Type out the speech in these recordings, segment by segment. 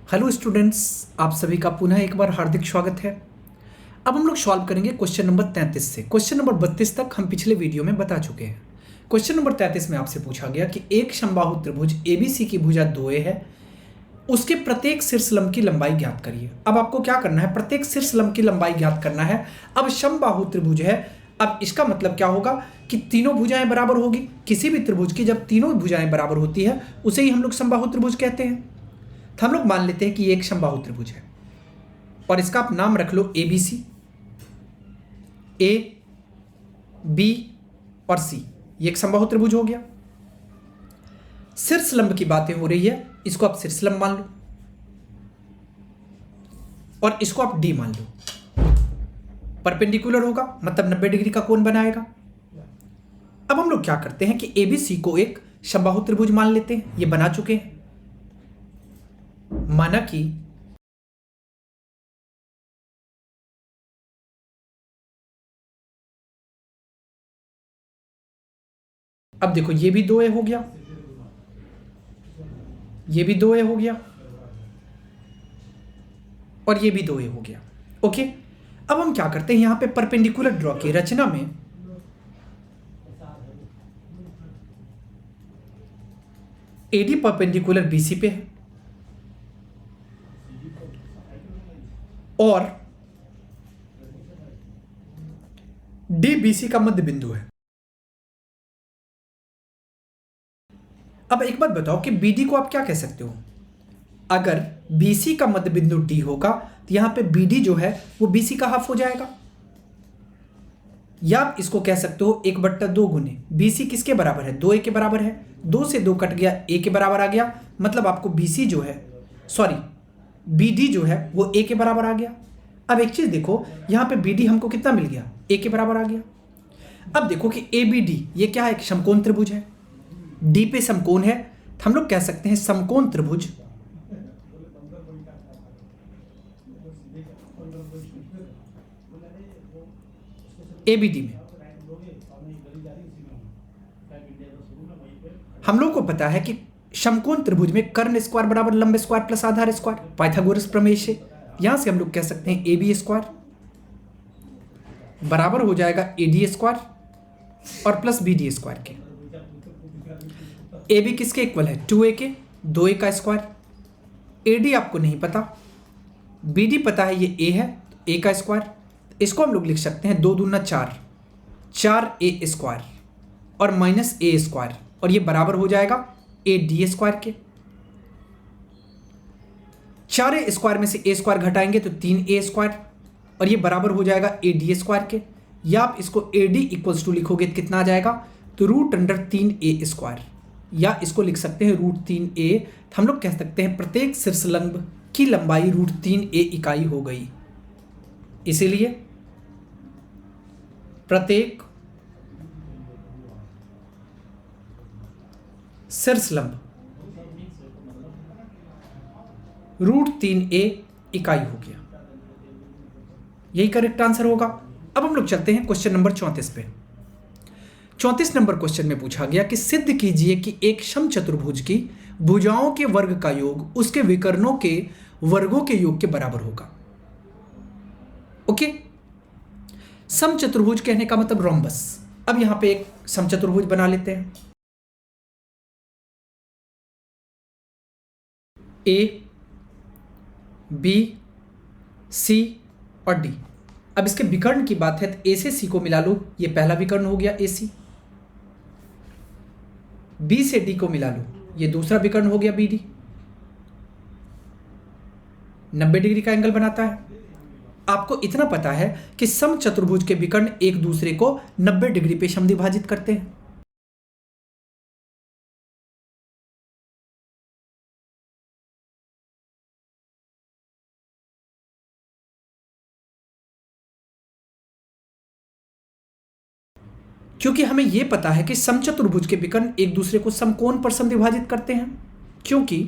Hello students, आप सभी का पुनः एक बार हार्दिक स्वागत है। अब हम लोग सॉल्व करेंगे क्वेश्चन नंबर 33 से क्वेश्चन नंबर 32 तक हम पिछले वीडियो में बता चुके हैं। क्वेश्चन नंबर 33 में आपसे पूछा गया कि एक समबाहु त्रिभुज एबीसी की भुजा 2a है, उसके प्रत्येक शीर्ष लंब की लंबाई ज्ञात करिए। अब आपको क्या करना है, प्रत्येक शीर्ष लंब की लंबाई ज्ञात करना है। अब समबाहु त्रिभुज है, अब इसका मतलब क्या होगा कि तीनों भुजाएं बराबर होगी। किसी भी त्रिभुज की जब तीनों भुजाएं बराबर होती है उसे ही हम लोग समबाहु त्रिभुज कहते हैं। तो हम लोग मान लेते हैं कि ये एक समबाहु त्रिभुज है और इसका आप नाम रख लो एबीसी, ए बी और सी। ये एक समबाहु त्रिभुज हो गया। शीर्ष लंब की बातें हो रही है, इसको आप शीर्ष लंब मान लो और इसको आप डी मान लो। परपेंडिकुलर होगा मतलब 90 डिग्री का कोण बनाएगा। अब हम लोग क्या करते हैं कि एबीसी को एक समबाहु त्रिभुज मान लेते हैं। ये बना चुके हैं। माना कि अब देखो ये भी 2a हो गया, ये भी 2a हो गया और ये भी 2a हो गया। ओके, अब हम क्या करते हैं, यहां पे परपेंडिकुलर ड्रॉ की रचना में एडी परपेंडिकुलर बीसी पे है और डी बीसी का मध्य बिंदु है। अब एक बात बताओ कि बीडी को आप क्या कह सकते हो। अगर बीसी का मध्य बिंदु डी होगा तो यहां पे बीडी जो है वो बीसी का हाफ हो जाएगा, या आप इसको कह सकते हो 1/2 गुने बीसी किसके बराबर है, 2a के बराबर है। 2 से 2 कट गया, a के बराबर आ गया, मतलब आपको बीसी जो है बीडी जो है वो a के बराबर आ गया। अब एक चीज देखो, यहां पे बीडी हमको कितना मिल गया, a के बराबर आ गया। अब देखो कि ए बी डी ये क्या है, एक समकोण त्रिभुज है। डी पे समकोण है, हम लोग कह सकते हैं समकोण त्रिभुज एबीडी में। हम लोग को पता है कि समकोण त्रिभुज में कर्ण स्क्वायर बराबर लंब स्क्वायर प्लस आधार स्क्वायर, पाइथागोरस प्रमेय से। यहां से हम लोग कह सकते हैं ए बी स्क्वायर बराबर हो जाएगा ए डी स्क्वायर और प्लस बी डी स्क्वायर के। ए बी किसके इक्वल है, 2a के, 2a का स्क्वायर। ए डी आपको नहीं पता, बी डी पता है, ये a है तो a का स्क्वायर। इसको हम लोग लिख सकते हैं 2 दूना 4, 4a स्क्वायर और माइनस a स्क्वायर, और ये बराबर हो जाएगा ए डी स्क्वायर के। 4a स्क्वायर में से a स्क्वायर घटाएंगे तो 3a स्क्वायर, और ये बराबर हो जाएगा ए डी स्क्वायर के। या आप इसको ए डी इक्वल्स टू लिखोगे तो कितना आ जाएगा, तो √3a स्क्वायर, या इसको लिख सकते हैं √3a। हम लोग कह सकते हैं प्रत्येक शीर्ष लंब की लंबाई √3a इकाई हो गई। इसीलिए प्रत्येक शीर्ष लंब √3a इकाई हो गया। यही करेक्ट आंसर होगा। अब हम लोग चलते हैं क्वेश्चन नंबर 34 पे। 34 नंबर क्वेश्चन में पूछा गया कि सिद्ध कीजिए कि एक समचतुर्भुज की भुजाओं के वर्ग का योग उसके विकर्णों के वर्गों के योग के बराबर होगा। ओके, समचतुर्भुज कहने का मतलब रोम्बस। अब यहां पे एक समचतुर्भुज बना लेते हैं, ए बी सी और डी। अब इसके विकर्ण की बात है तो ए से सी को मिला लो, ये पहला विकर्ण हो गया ए सी। बी से डी को मिला लो, ये दूसरा विकर्ण हो गया बी डी। 90 डिग्री का एंगल बनाता है। आपको इतना पता है कि समचतुर्भुज के विकर्ण एक दूसरे को 90 डिग्री पे समद्विभाजित करते हैं। क्योंकि हमें यह पता है कि समचतुर्भुज के विकर्ण एक दूसरे को समकोण पर समद्विभाजित करते हैं, क्योंकि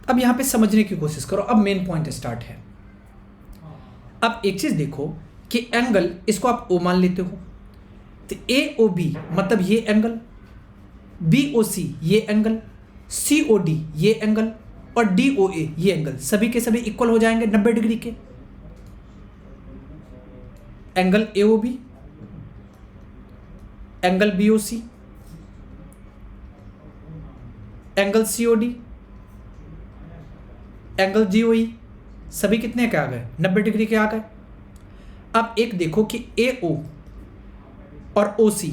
अब यहां पे समझने की कोशिश करो। अब मेन पॉइंट स्टार्ट है। अब एक चीज देखो कि एंगल इसको आप ओ मान लेते हो, तो ए ओ बी मतलब ये एंगल, बी ओ सी ये एंगल, सी ओ डी ये एंगल और डी ओ ए ये एंगल सभी के सभी इक्वल हो जाएंगे 90 डिग्री के। Angle A O B, angle B O C, angle C O D, angle G O E सभी कितने के आ गए? 90 डिग्री के आ गए। अब एक देखो कि ए ओ और ओ सी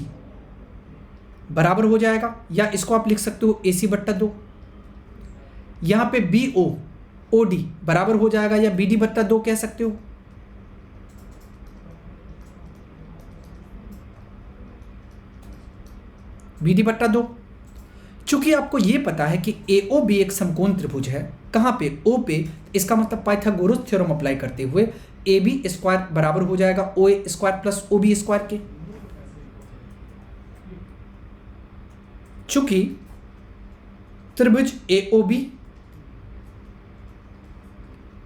बराबर हो जाएगा, या इसको आप लिख सकते हो ए सी बट्टा 2। यहां पे बी ओ ओ डी बराबर हो जाएगा, या बी डी बट्टा 2 कह सकते हो। बी डी बट्टा 2। चूंकि आपको यह पता है कि ए ओ बी एक समकोण त्रिभुज है, कहां पे? ओ पे। इसका मतलब पाइथागोरस थ्योरम अप्लाई करते हुए ए बी स्क्वायर बराबर हो जाएगा O A square plus O B square के। चूंकि त्रिभुज ए ओ बी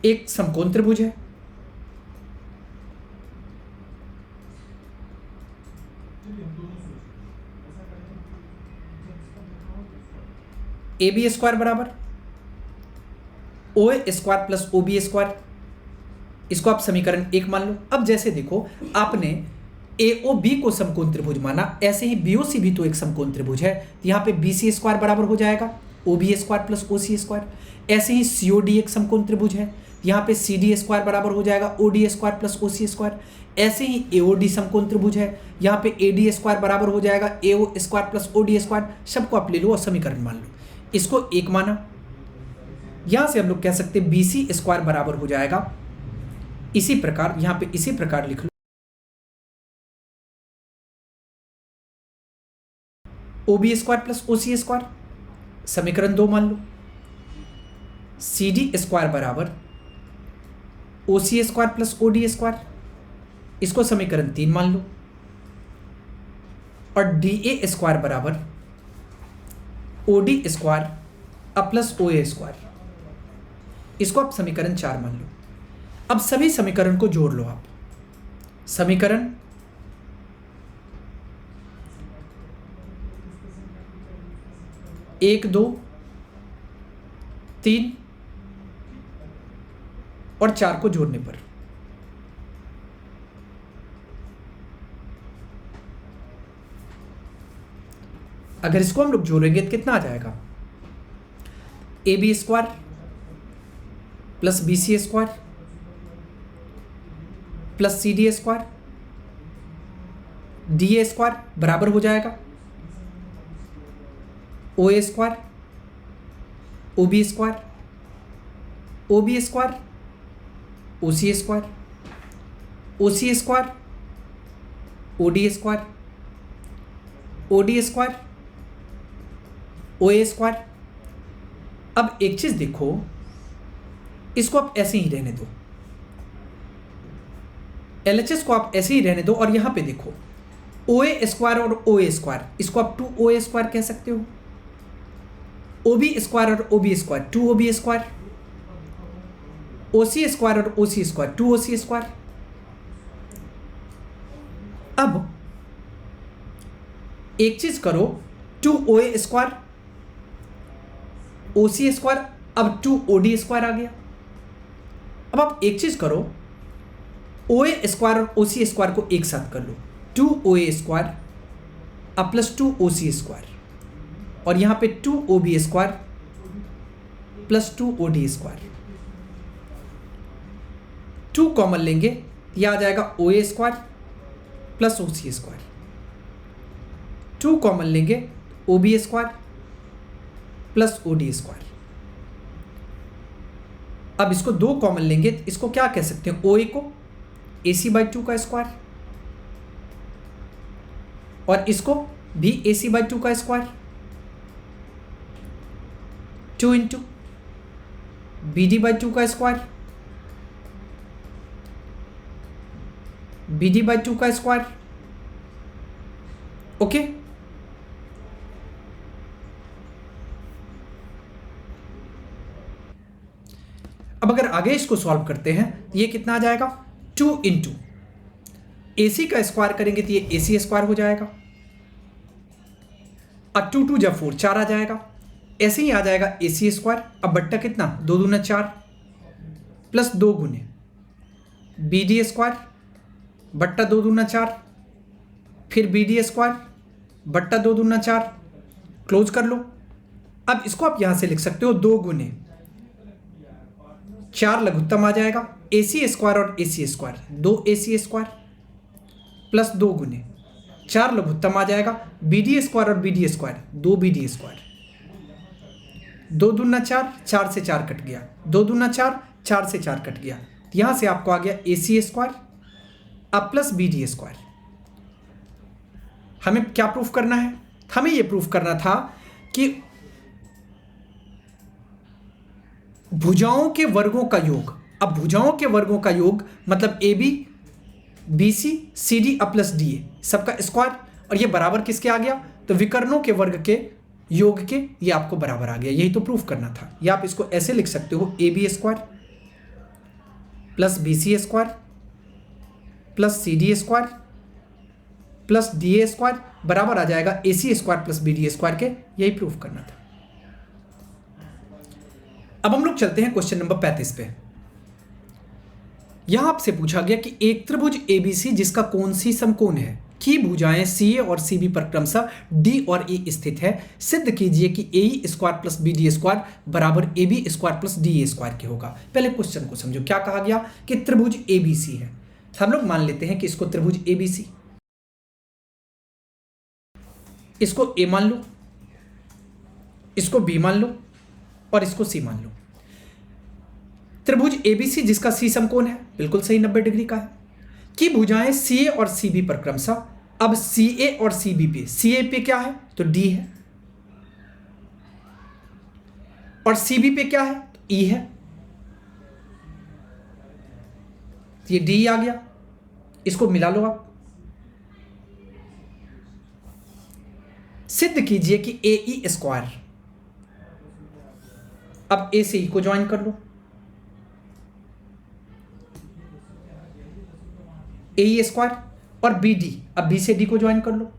एक समकोण त्रिभुज है, ए बी स्क्वायर बराबर O A square plus O B square, इसको आप समीकरण 1 मान लो। अब जैसे देखो, आपने ए ओ बी को समकोण त्रिभुज माना, ऐसे ही बी ओ सी भी तो एक समकोण त्रिभुज है, यहां पे बी सी स्क्वायर बराबर हो जाएगा O B square plus O C square. ऐसे ही सी ओ डी एक समकोण त्रिभुज है, यहाँ पे सी डी स्क्वायर बराबर हो जाएगा O D square plus O C square. ऐसे ही ए ओ डी समकोण त्रिभुज है, यहाँ पे ए डी स्क्वायर बराबर हो जाएगा A O square plus O D square. सबको आप ले लो और समीकरण मान लो। इसको 1 माना, यहां से हम लोग कह सकते हैं बी सी स्क्वायर बराबर हो जाएगा, इसी प्रकार यहां पे इसी प्रकार लिख लो, O B square plus O C square. समीकरण 2 मान लो, सी डी स्क्वायर बराबर O C square plus O D square, इसको समीकरण 3 मान लो। और डी ए स्क्वायर बराबर ओ डी स्क्वायर अब प्लस ओ ए स्क्वायर, इसको आप समीकरण 4 मान लो। अब सभी समीकरण को जोड़ लो आप। समीकरण एक, 2, 3 और 4 को जोड़ने पर अगर इसको हम लोग जोड़ेंगे तो कितना आ जाएगा? A B square plus B C square plus C D square D A square बराबर हो जाएगा O A square O B square O B square O C square O C square O D square O D square O A square. अब एक चीज देखो, इसको आप ऐसे ही रहने दो, LHS को आप ऐसे ही रहने दो, और यहां पे देखो ओ ए स्क्वायर और ओ ए स्क्वायर, इसको आप 2 ओ ए स्क्वायर कह सकते हो। ओ बी स्क्वायर और O B square 2 O B square, O C square और O C square 2 O C square. अब एक चीज करो, 2 O A square O C square, अब 2 ओ डी स्क्वायर आ गया। अब आप एक चीज करो, ओ ए स्क्वायर और ओ सी स्क्वायर को एक साथ कर लो, 2 ओ ए स्क्वायर अब प्लस 2 ओ सी स्क्वायर, और यहां पे 2 O B square plus 2 O D square. 2 common लेंगे, यह आ जाएगा O A square plus O C square. 2 common लेंगे, O B square plus O D square. अब इसको 2 कॉमन लेंगे, इसको क्या कह सकते हैं? ओ ए को ए सी बाई 2 का स्क्वायर, और इसको भी ए सी बाई 2 का square, 2 into B D by 2 का स्क्वायर, बी डी बाई 2 का स्क्वायर। ओके, अब अगर आगे इसको सॉल्व करते हैं, ये कितना आ जाएगा? 2 इंटू AC का स्क्वायर करेंगे तो ये AC स्क्वायर हो जाएगा, और 2 2 जब 4 4 आ जाएगा, ऐसे ही आ जाएगा AC स्क्वायर। अब बट्टा कितना, 2 दूना 4 प्लस 2 गुने BD स्क्वायर बट्टा 2 दूना 4, फिर BD स्क्वायर बट्टा 2 दूना 4, क्लोज कर लो। अब इसको आप यहां से लिख सकते हो 2 गुने 4 लघुत्तम आ जाएगा, AC स्क्वायर और AC square 2 AC square plus 2 गुने 4 लघुत्तम आ जाएगा, BD स्क्वायर और BD स्क्वायर 2 BD स्क्वायर, 2 दूना 4, 4 से 4 कट गया, 2 दूना 4, 4 से 4 कट गया, यहां से आपको आ गया AC स्क्वायर अब प्लस BD स्क्वायर। हमें क्या प्रूफ करना है, हमें यह प्रूफ करना था कि भुजाओं के वर्गों का योग। अब भुजाओं के वर्गों का योग मतलब AB BC CD अब प्लस DA सबका स्क्वायर, और ये बराबर किसके आ गया, तो विकर्णों के वर्ग के योग के, ये आपको बराबर आ गया। यही तो प्रूफ करना था। या आप इसको ऐसे लिख सकते हो AB square plus BC square plus CD square plus DA square बराबर आ जाएगा AC square plus BD square के। यही प्रूफ करना था। अब हम लोग चलते हैं क्वेश्चन नंबर 35 पे। यहां आपसे पूछा गया कि एक त्रिभुज ABC जिसका कोण C समकोण है की भुजाएं CA और CB पर क्रमशः D और E स्थित है, सिद्ध कीजिए कि AE square plus BD square बराबर AB square plus DA square के होगा। पहले क्वेश्चन को समझो। क्या कहा गया कि त्रिभुज ABC है, हम लोग मान लेते हैं कि इसको त्रिभुज ABC, इसको A मान लो, इसको B मान लो और इसको C मान लो। त्रिभुज ABC जिसका C समकोण है, बिल्कुल सही 90 डिग्री का है, कि भुजाएं CA और CB पर क्रमशः, अब CA और CB पे, CA पे क्या है तो D है, और CB पे क्या है तो E है, तो ये D आ गया। इसको मिला लो आप। सिद्ध कीजिए कि AE स्क्वायर, अब A से E को ज्वाइन कर लो, AE स्क्वायर, और BD, अब B से D को ज्वाइन कर लो,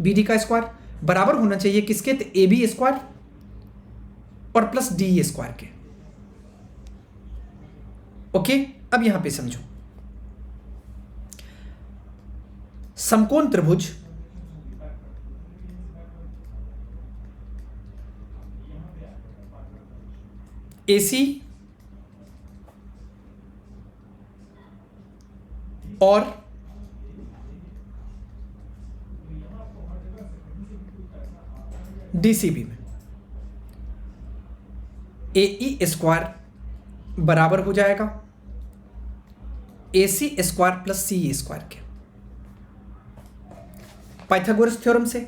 BD का स्क्वायर बराबर होना चाहिए किसके, तो AB स्क्वायर और प्लस DE स्क्वायर के। ओके, अब यहां पे समझो, समकोण त्रिभुज AC और DCB में AE स्क्वायर बराबर हो जाएगा AC square plus CE square के, पाइथागोरस थ्योरम से,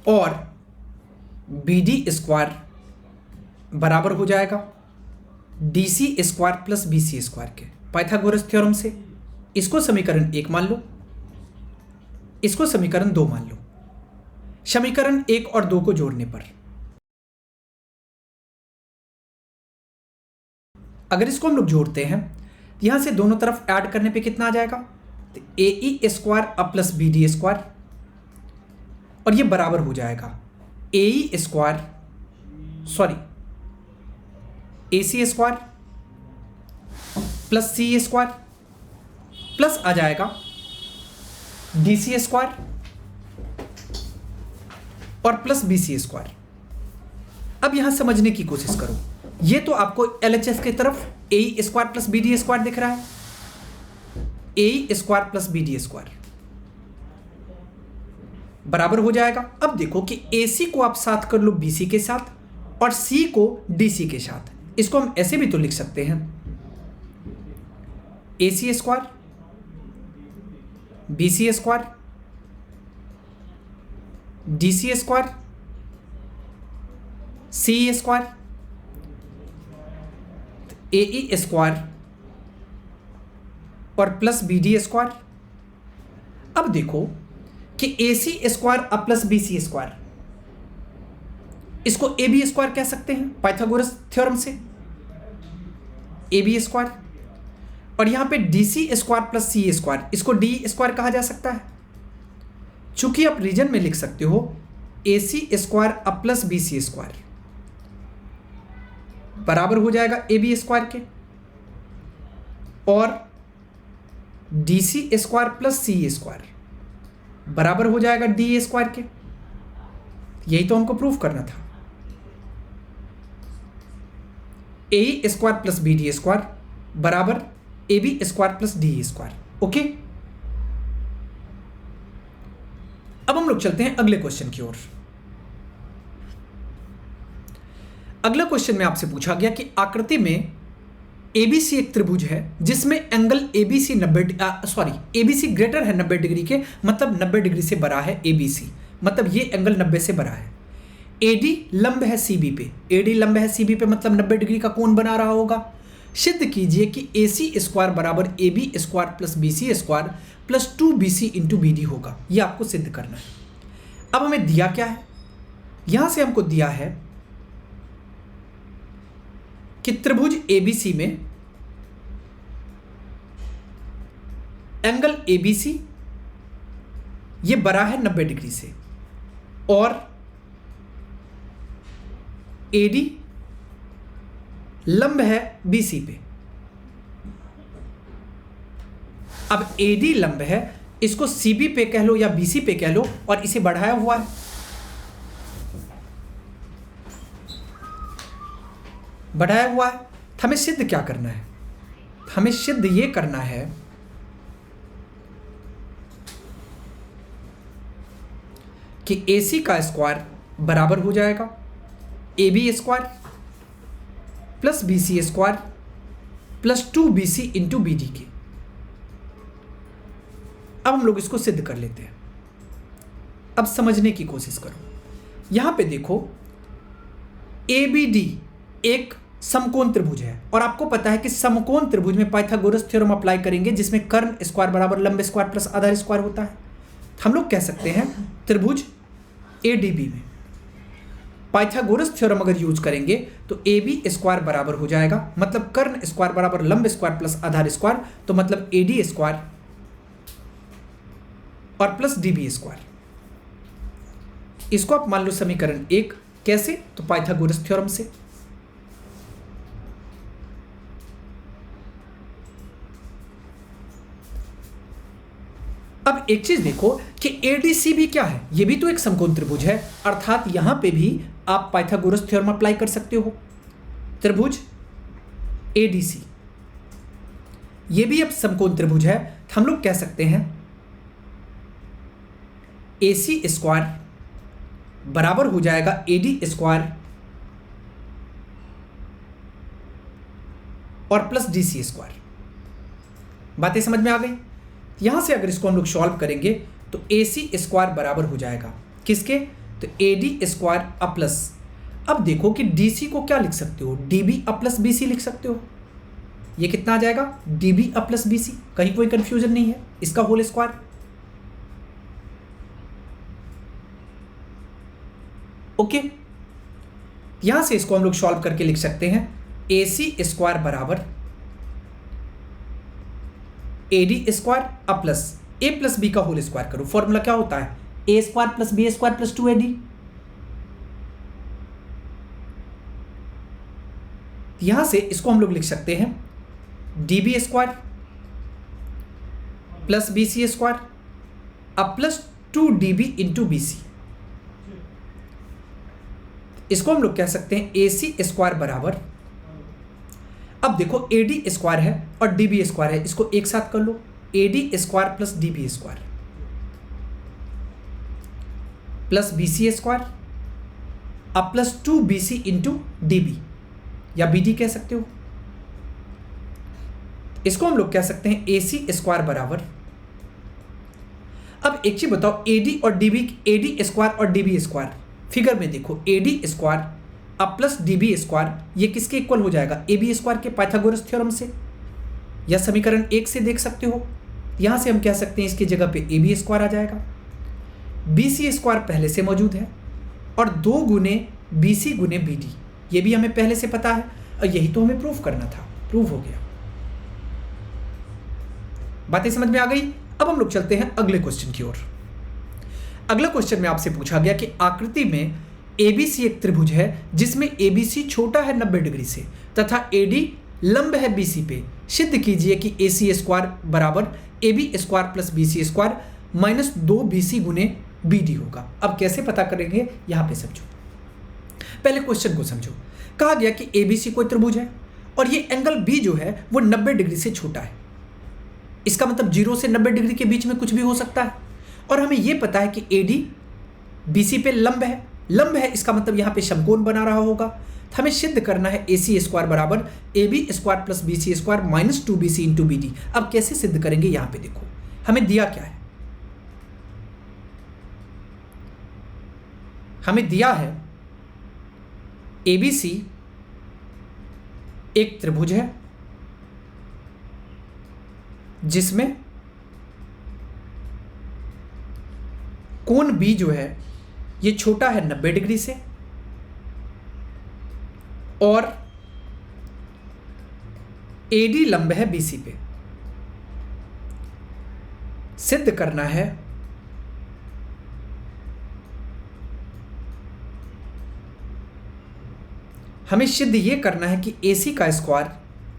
और BD स्क्वायर बराबर हो जाएगा DC square plus BC square के, पाइथागोरस थ्योरम से। इसको समीकरण 1 मान लो, इसको समीकरण 2 मान लो। समीकरण 1 और 2 को जोड़ने पर, अगर इसको हम लोग जोड़ते हैं, यहां से दोनों तरफ ऐड करने पे कितना आ जाएगा, तो AE स्क्वायर अब प्लस BD स्क्वायर, और ये बराबर हो जाएगा AE square, sorry AC square plus CE square plus आ जाएगा DC स्क्वायर और प्लस BC स्क्वायर। अब यहां समझने की कोशिश करो, ये तो आपको LHS की तरफ AE square plus BD square दिख रहा है, AE square plus BD square बराबर हो जाएगा। अब देखो कि AC को आप साथ कर लो BC के साथ और C को DC के साथ। इसको हम ऐसे भी तो लिख सकते हैं, AC square BC square DC square CE square AE square और प्लस BD स्क्वायर। अब देखो कि AC स्क्वायर अब प्लस BC स्क्वायर, इसको AB स्क्वायर कह सकते हैं पाइथागोरस थ्योरम से। ए बी स्क्वायर, और यहाँ पे डी सी स्क्वायर प्लस सी स्क्वायर, इसको डी स्क्वायर कहा जा सकता है। चूंकि आप रीजन में लिख सकते हो ए सी स्क्वायर अब प्लस बी सी स्क्वायर बराबर हो जाएगा ए बी स्क्वायर के, और डी सी स्क्वायर प्लस सी स्क्वायर बराबर हो जाएगा डी स्क्वायर के। यही तो हमको प्रूफ करना था। A square plus B D square बराबर A B square plus D square. Okay, अब हम लोग चलते हैं अगले क्वेश्चन की ओर। अगला क्वेश्चन में आपसे पूछा गया कि आकृति में एबीसी एक त्रिभुज है जिसमें एंगल एबीसी एबीसी ग्रेटर है 90 डिग्री के, मतलब 90 डिग्री से बड़ा है एबीसी, मतलब ये एंगल 90 से बड़ा है। एडी लंब है सीबी पे, एडी लंब है सीबी पे मतलब 90 डिग्री का कोण बना रहा होगा। सिद्ध कीजिए कि एसी स्क्वायर बराबर A B square plus B C square plus 2BC into B D होगा। यह आपको सिद्ध करना है। अब हमें दिया क्या है, यहां से हमको दिया है कि त्रिभुज एबीसी में एंगल एबीसी ये बड़ा है 90 डिग्री से, और एडी लंब है बीसी पे। अब एडी लंब है, इसको सीबी पे कह लो या बीसी पे कह लो, और इसे बढ़ाया हुआ है, बढ़ाया हुआ है। हमें सिद्ध क्या करना है, हमें सिद्ध ये करना है कि AC का स्क्वायर बराबर हो जाएगा AB square plus BC square plus 2BC into BD के। अब हम लोग इसको सिद्ध कर लेते हैं। अब समझने की कोशिश करो। यहां पे देखो ABD एक समकोण त्रिभुज है, और आपको पता है कि समकोण त्रिभुज में पाइथागोरस थ्योरम अप्लाई करेंगे जिसमें कर्ण स्क्वायर बराबर लंब स्क्वायर प्लस आधार स्क्वायर होता है। हम लोग कह सकते हैं त्रिभुज ADB में पाइथागोरस थ्योरम अगर यूज करेंगे तो AB स्क्वायर बराबर हो जाएगा, मतलब कर्ण स्क्वायर बराबर लंब स्क्वायर प्लस आधार स्क्वायर, तो मतलब AD स्क्वायर और प्लस DB स्क्वायर। इसको आप मान लो समीकरण 1। कैसे? तो पाइथागोरस थ्योरम से। अब एक चीज देखो कि ADC भी क्या है, ये भी तो एक समकोण त्रिभुज है, अर्थात यहां पे भी आप पाइथागोरस थ्योरम अप्लाई कर सकते हो। त्रिभुज ADC ये भी अब समकोण त्रिभुज है। हम लोग कह सकते हैं AC स्क्वायर बराबर हो जाएगा AD स्क्वायर और प्लस DC स्क्वायर। बातें समझ में आ गई? यहां से अगर इसको हम लोग सॉल्व करेंगे तो AC स्क्वायर बराबर हो जाएगा किसके? तो AD स्क्वायर अ प्लस, अब देखो कि DC को क्या लिख सकते हो, DB अ प्लस BC लिख सकते हो। ये कितना आ जाएगा? DB अ प्लस BC, कहीं कोई कंफ्यूजन नहीं है, इसका होल स्क्वायर। ओके, यहां से इसको हम लोग सॉल्व करके लिख सकते हैं AC स्क्वायर बराबर AD square a plus A plus B का होल स्क्वायर करो। फॉर्मूला क्या होता है? A square plus B square plus 2AD। यहां से इसको हम लोग लिख सकते हैं DB square plus BC square अब प्लस 2DB इंटू BC। इसको हम लोग कह सकते हैं AC स्क्वायर बराबर, अब देखो AD स्क्वायर है और DB स्क्वायर है, इसको एक साथ कर लो, AD square plus DB square plus BC square अब प्लस 2BC इंटू DB या BD कह सकते हो। इसको हम लोग कह सकते हैं AC स्क्वायर बराबर, अब एक चीज बताओ, AD स्क्वायर और DB स्क्वायर फिगर में देखो, AD स्क्वायर अब प्लस DB स्क्वायर ये किसके इक्वल हो जाएगा? AB स्क्वायर के, पाइथागोरस थ्योरम से या समीकरण 1 से देख सकते हो। यहां से हम कह सकते हैं इसकी जगह पे AB स्क्वायर आ जाएगा। BC स्क्वायर पहले से मौजूद है और 2 गुने BC गुने BD ये भी हमें पहले से पता है, और यही तो हमें प्रूफ करना था। प्रूव हो गया। बातें समझ में आ गई। अब हम लोग चलते हैं अगले क्वेश्चन की ओर। अगला क्वेश्चन में आपसे पूछा गया कि आकृति में एबीसी एक त्रिभुज है जिसमें एबीसी छोटा है 90 डिग्री से तथा एडी लंब है बीसी पे। सिद्ध कीजिए कि AC स्क्वायर बराबर AB square plus BC square minus 2BC गुने BD होगा। अब कैसे पता करेंगे यहां पे समझो। पहले क्वेश्चन को समझो। कहा गया कि ABC कोई त्रिभुज है और ये एंगल B जो है वो 90 डिग्री से छोटा है। इसका मतलब 0 से 90 डिग्री के बीच में कुछ भी हो सकता है। और हमें यह पता है कि AD BC पे लंब है, इसका मतलब यहां पे समकोण बना रहा होगा। हमें सिद्ध करना है AC स्क्वायर बराबर AB square plus BC square minus 2BC into BD। अब कैसे सिद्ध करेंगे यहां पे देखो, हमें दिया क्या है, हमें दिया है ABC एक त्रिभुज है जिसमें कोण B जो है ये छोटा है 90 डिग्री से और AD लंब है BC पे। सिद्ध करना है हमें सिद्ध ये करना है कि AC का स्क्वायर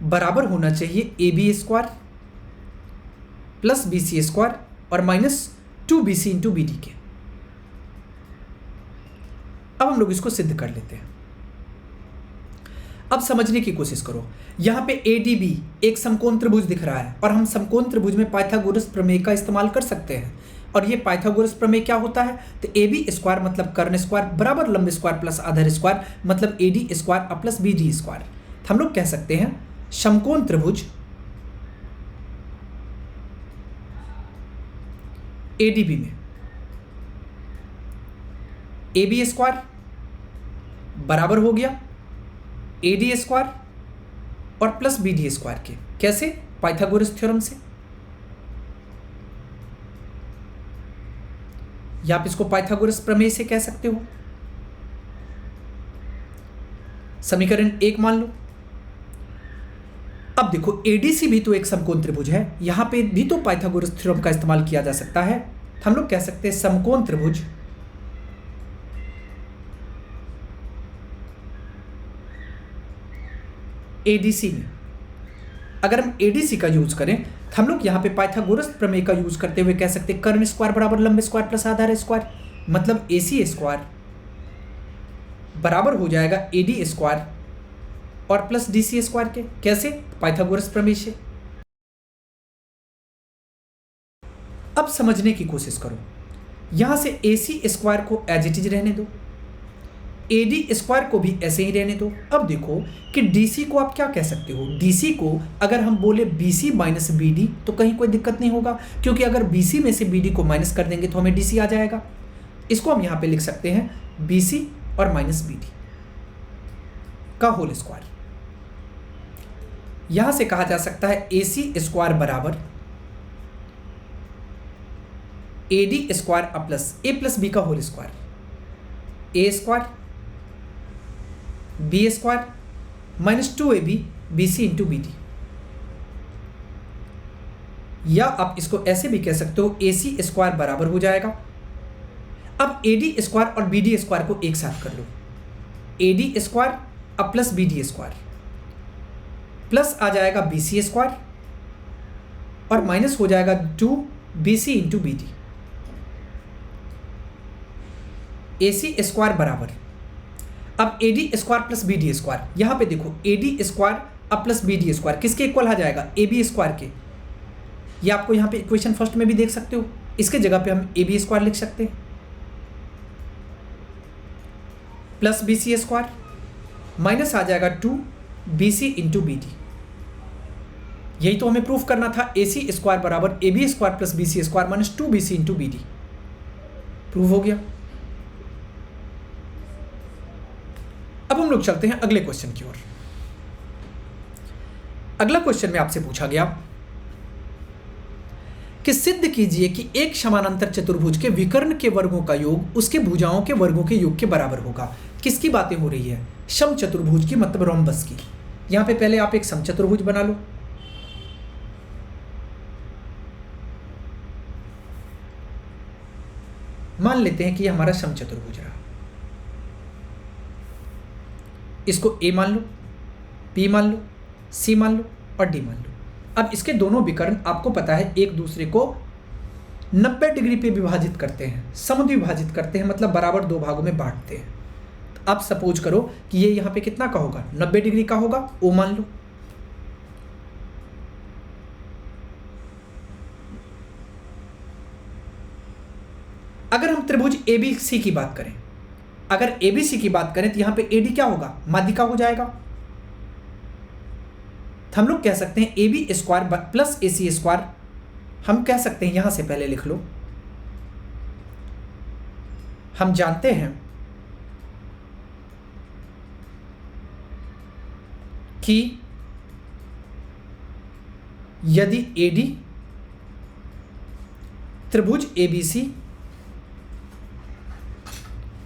बराबर होना चाहिए AB square plus BC square और माइनस 2BC इंटू BD के। अब हम लोग इसको सिद्ध कर लेते हैं। अब समझने की कोशिश करो। यहां पे ADB एक समकोण त्रिभुज दिख रहा है और हम समकोण त्रिभुज में पाइथागोरस प्रमेय का इस्तेमाल कर सकते हैं। और ये पाइथागोरस प्रमेय क्या होता है, तो AB स्क्वायर मतलब कर्ण स्क्वायर बराबर लंब स्क्वायर प्लस आधार स्क्वायर मतलब AD square plus BD square. हम लोग कह सकते हैं समकोण त्रिभुज ADB में AB स्क्वायर बराबर हो गया AD स्क्वायर और प्लस BD स्क्वायर के। कैसे, पाइथागोरस थ्योरम से। या आप इसको पाइथागोरस प्रमेय से कह सकते हो। समीकरण 1 मान लो। अब देखो ADC भी तो एक समकोण त्रिभुज है, यहां पे भी तो पाइथागोरस थ्योरम का इस्तेमाल किया जा सकता है। हम लोग कह सकते हैं समकोण त्रिभुज ADC में अगर हम ADC का यूज करें तो हम लोग यहां पे पाइथागोरस प्रमेय का यूज करते हुए कह सकते हैं कर्ण स्क्वायर बराबर लंब स्क्वायर प्लस आधार स्क्वायर मतलब AC स्क्वायर बराबर हो जाएगा AD स्क्वायर और प्लस DC स्क्वायर के। कैसे, पाइथागोरस प्रमेय से। अब समझने की कोशिश करो। यहां से AC स्क्वायर को एज इट इज रहने दो, AD स्क्वायर को भी ऐसे ही रहने दो। अब देखो कि DC को आप क्या कह सकते हो, DC को अगर हम बोले BC माइनस BD तो कहीं कोई दिक्कत नहीं होगा, क्योंकि अगर BC में से BD को माइनस कर देंगे तो हमें DC आ जाएगा। इसको हम यहां पे लिख सकते हैं BC और माइनस BD का होल स्क्वायर। यहां से कहा जा सकता है AC स्क्वायर बराबर AD square plus A plus B का whole square, A square B square minus 2AB BC into BD। या आप इसको ऐसे भी कह सकते हो AC स्क्वायर बराबर हो जाएगा। अब AD स्क्वायर और BD स्क्वायर को एक साथ कर लो, AD square plus BD square plus आ जाएगा BC स्क्वायर और माइनस हो जाएगा 2BC into BD। AC square बराबर अब AD square plus BD square. यहां पे देखो AD square plus BD square किसके इक्वल आ जाएगा, AB स्क्वायर के। ये आपको यहां पे इक्वेशन फर्स्ट में भी देख सकते हो, इसके जगह पे हम AB स्क्वायर लिख सकते हैं प्लस BC स्क्वायर माइनस आ जाएगा 2BC इंटू BD। यही तो हमें प्रूफ करना था, AC स्क्वायर बराबर AB square plus BC square minus 2BC into BD। Proof हो गया। अब हम लोग चलते हैं अगले क्वेश्चन की ओर। अगला क्वेश्चन में आपसे पूछा गया कि सिद्ध कीजिए कि एक समानांतर चतुर्भुज के विकर्ण के वर्गों का योग उसके भुजाओं के वर्गों के योग के बराबर होगा। किसकी बातें हो रही है, सम चतुर्भुज की मतलब रोम्बस की। यहां पे पहले आप एक समचतुर्भुज बना लो। मान लेते हैं कि ये हमारा समचतुर्भुज रहा। इसको ए मान लो, बी मान लो, सी मान लो और डी मान लो। अब इसके दोनों विकर्ण आपको पता है एक दूसरे को 90 डिग्री पे विभाजित करते हैं, समद्विभाजित करते हैं, मतलब बराबर दो भागों में बांटते हैं। तो आप सपोज करो कि ये यहाँ पे कितना का होगा, 90 डिग्री का होगा, ओ मान लो। अगर हम त्रिभुज एबीसी की बात करें, अगर एबीसी की बात करें तो यहां पे एडी क्या होगा, माध्यिका हो जाएगा। तो हम लोग कह सकते हैं A B square plus A C square, हम कह सकते हैं, यहां से पहले लिख लो, हम जानते हैं कि यदि एडी त्रिभुज एबीसी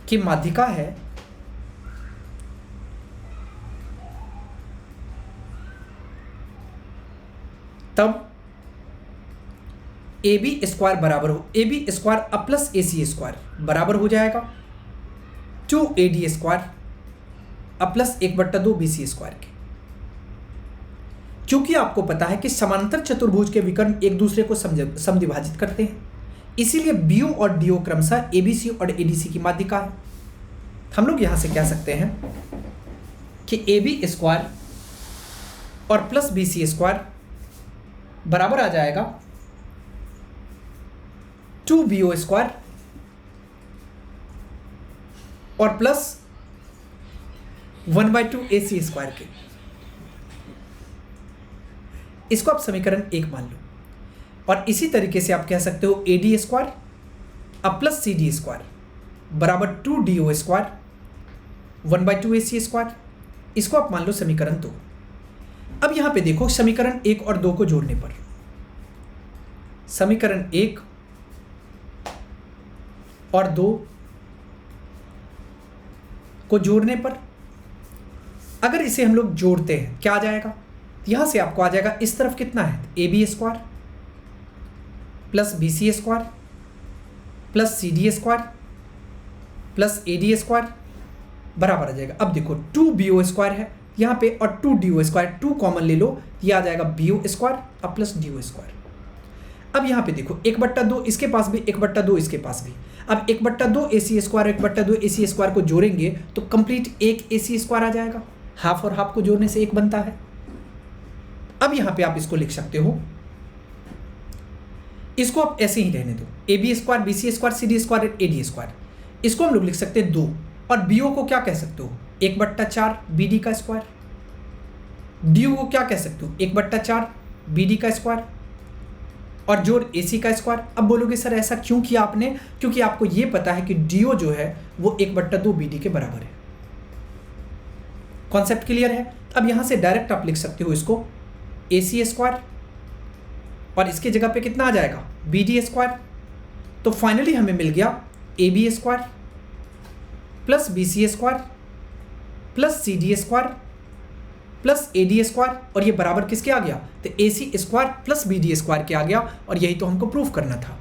की माध्यिका है तब ए बी स्क्वायर बराबर हो, A B square plus A C square बराबर हो जाएगा 2AD square plus 1/2 BC square के। क्योंकि आपको पता है कि समांतर चतुर्भुज के विकर्ण एक दूसरे को समद्विभाजित करते हैं, इसीलिए BO और DO क्रमशः ABC और ADC की माध्यिका है। हम लोग यहां से कह सकते हैं कि AB स्क्वायर और प्लस BC स्क्वायर बराबर आ जाएगा 2BO स्क्वायर और प्लस 1/2 AC स्क्वायर के। इसको आप समीकरण 1 मान लो। और इसी तरीके से आप कह सकते हो AD square plus CD square बराबर 2DO स्क्वायर 1/2 AC स्क्वायर। इसको आप मान लो समीकरण 2। अब यहां पे देखो समीकरण 1 और 2 को जोड़ने पर, समीकरण 1 और 2 को जोड़ने पर अगर इसे हम लोग जोड़ते हैं क्या आ जाएगा, यहां से आपको आ जाएगा इस तरफ कितना है, AB square plus BC square plus CD square plus AD square बराबर आ जाएगा। अब देखो 2BO स्क्वायर है यहाँ पे और 2DO स्क्वायर, 2 कॉमन ले लो, ये आ जाएगा BO square plus DO square. अब यहाँ पे देखो 1/2 इसके पास भी, 1/2 इसके पास भी। अब 1/2 AC स्क्वायर 1/2 AC स्क्वायर को जोड़ेंगे तो कंप्लीट 1 AC स्क्वायर आ जाएगा। हाफ और हाफ को जोड़ने से 1 बनता है। अब यहाँ पे आप इसको लिख सकते हो, इसको आप ऐसे ही रहने दो, AB square BC square CD square AD square. इसको हम लोग लिख सकते हैं 2 और BO को क्या कह सकते हो, 1/4 BD का स्क्वायर। DO को क्या कह सकते हो, 1/4 BD का स्क्वायर और जोड़ AC का स्क्वायर। अब बोलोगे सर ऐसा क्यों किया आपने, क्योंकि आपको ये पता है कि DO जो है वो 1/2 BD के बराबर है। कॉन्सेप्ट क्लियर है। अब यहां से डायरेक्ट आप लिख सकते हो इसको AC स्क्वायर और इसके जगह पे कितना आ जाएगा, BD स्क्वायर। तो फाइनली हमें मिल गया AB square plus BC square plus CD square plus AD square और ये बराबर किसके आ गया, तो AC square plus BD square के आ गया। और यही तो हमको प्रूफ करना था।